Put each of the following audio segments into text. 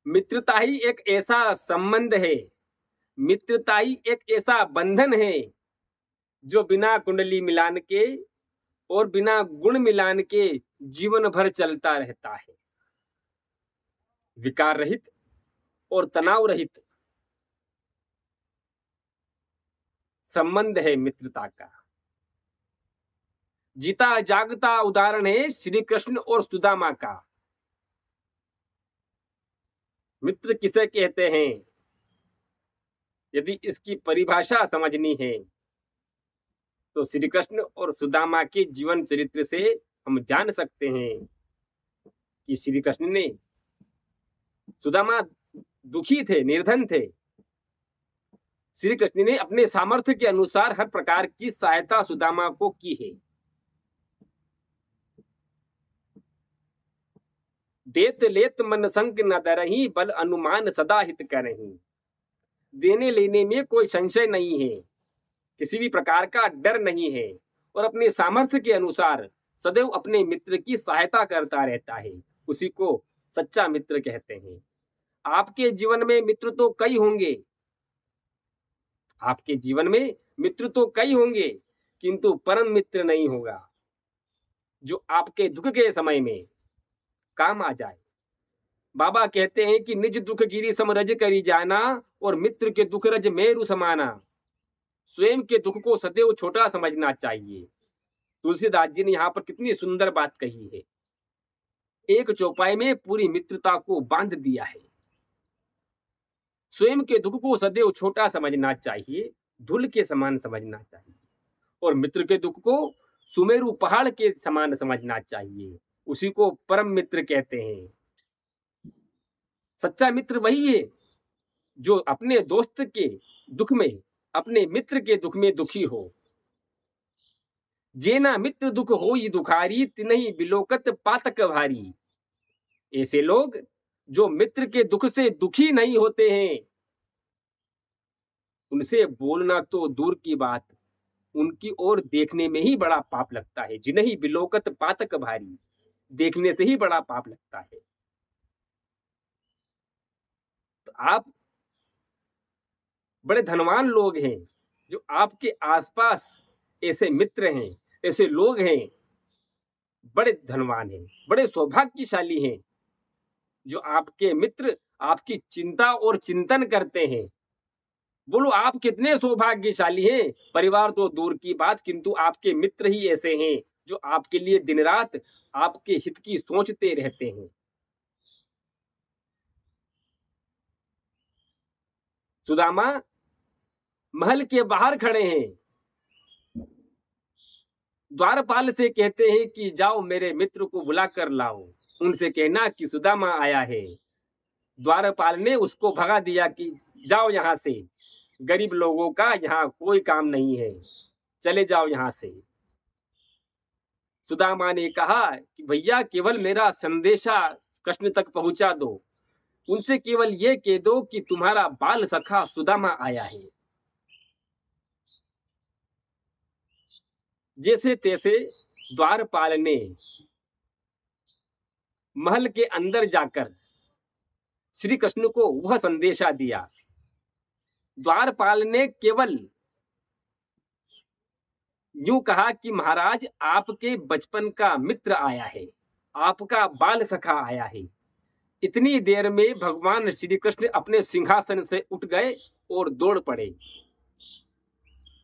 मित्रता ही एक ऐसा संबंध है, मित्रता ही एक ऐसा बंधन है जो बिना कुंडली मिलान के और बिना गुण मिलान के जीवन भर चलता रहता है। विकार रहित और तनाव रहित संबंध है मित्रता का। जीता जागता उदाहरण है श्री कृष्ण और सुदामा का। मित्र किसे कहते हैं? यदि इसकी परिभाषा समझनी है तो श्री कृष्ण और सुदामा के जीवन चरित्र से हम जान सकते हैं कि श्री कृष्ण ने, सुदामा दुखी थे, निर्धन थे, श्री कृष्ण ने अपने सामर्थ्य के अनुसार हर प्रकार की सहायता सुदामा को की है। देत लेत मन संग न डरहि, बल अनुमान सदा हित करहि। देने लेने में कोई संशय नहीं है, किसी भी प्रकार का डर नहीं है, और अपने सामर्थ्य के अनुसार सदैव अपने मित्र की सहायता करता रहता है। उसी को सच्चा मित्र कहते हैं। आपके जीवन में मित्र तो कई होंगे, आपके जीवन में मित्र तो कई होंगे, किंतु परम मित्र नहीं होगा जो आपके दुख के समय में काम आ जाए। बाबा कहते हैं कि निज दुख गिरी सम रज करी जाना, और मित्र के दुख रज मेरु समाना। स्वयं के दुख को सदैव छोटा समझना चाहिए। तुलसीदास जी ने यहाँ पर कितनी सुंदर बात कही है। एक चौपाई में पूरी मित्रता को बांध दिया है। स्वयं के दुख को सदैव छोटा समझना चाहिए, धूल के समान समझना चाहिए, और मित्र के दुख को सुमेरु पहाड़ के समान समझना चाहिए। उसी को परम मित्र कहते हैं। सच्चा मित्र वही है जो अपने दोस्त के दुख में, अपने मित्र के दुख में दुखी हो। जेना मित्र दुख होई दुखारी, तिनहि बिलोकत पातक भारी। ऐसे लोग जो मित्र के दुख से दुखी नहीं होते हैं, उनसे बोलना तो दूर की बात, उनकी ओर देखने में ही बड़ा पाप लगता है। जिन्हि बिलोकत पातक भारी, देखने से ही बड़ा पाप लगता है। तो आप बड़े धनवान लोग हैं जो आपके आसपास ऐसे मित्र हैं, ऐसे लोग हैं, बड़े धनवान हैं, बड़े सौभाग्यशाली हैं जो आपके मित्र आपकी चिंता और चिंतन करते हैं। बोलो आप कितने सौभाग्यशाली हैं। परिवार तो दूर की बात, किंतु आपके मित्र ही ऐसे हैं जो आपके लिए दिन रात आपके हित की सोचते रहते हैं। सुदामा महल के बाहर खड़े हैं, द्वारपाल से कहते हैं कि जाओ मेरे मित्र को बुला कर लाओ, उनसे कहना कि सुदामा आया है। द्वारपाल ने उसको भगा दिया कि जाओ यहां से, गरीब लोगों का यहाँ कोई काम नहीं है, चले जाओ यहां से। सुदामा ने कहा कि भैया केवल मेरा संदेशा कृष्ण तक पहुंचा दो, उनसे केवल ये कह दो कि तुम्हारा बाल सखा सुदामा आया है। जैसे तैसे द्वारपाल ने महल के अंदर जाकर श्री कृष्ण को वह संदेशा दिया। द्वारपाल ने केवल यूं कहा कि महाराज आपके बचपन का मित्र आया है, आपका बाल सखा आया है। इतनी देर में भगवान श्री कृष्ण अपने सिंहासन से उठ गए और दौड़ पड़े।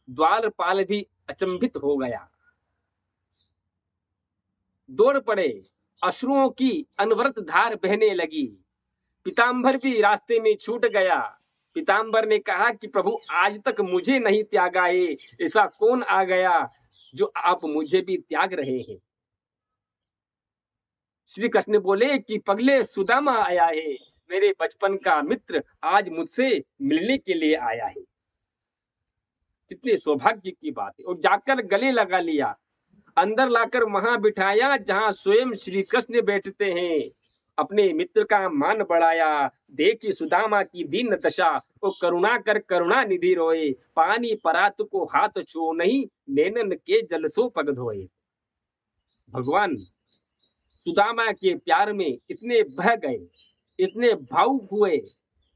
द्वारपाल भी अचंभित हो गया, दौड़ पड़े, अश्रुओं की अनवरत धार बहने लगी। पीताम्बर भी रास्ते में छूट गया। पीताम्बर ने कहा कि प्रभु आज तक मुझे नहीं त्यागा है, ऐसा कौन आ गया जो आप मुझे भी त्याग रहे हैं। श्री कृष्ण बोले कि पगले सुदामा आया है, मेरे बचपन का मित्र आज मुझसे मिलने के लिए आया है। कितने सौभाग्य की बात है। और जाकर गले लगा लिया, अंदर लाकर वहां बिठाया जहां स्वयं श्री कृष्ण बैठते हैं। अपने मित्र का मान बढ़ाया, देखी सुदामा की दीन दशा, वो करुणा कर करुणा निधि रोए। पानी परात को हाथ छो नहीं, नैनन के जल सो पग धोए। भगवान सुदामा के प्यार में इतने बह गए इतने भावुक हुए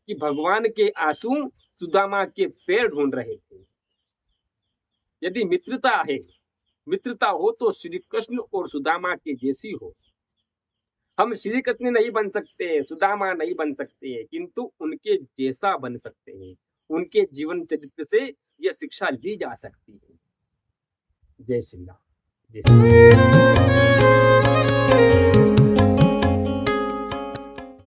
कि भगवान के आंसू सुदामा के पैर ढूंढ रहे थे। यदि मित्रता हो तो श्री कृष्ण और सुदामा के जैसी हो। हम श्री कृष्ण नहीं बन सकते, सुदामा नहीं बन सकते, किंतु उनके जैसा बन सकते हैं। उनके जीवन चरित्र से यह शिक्षा ली जा सकती है। जय श्री राम। जय श्री राम।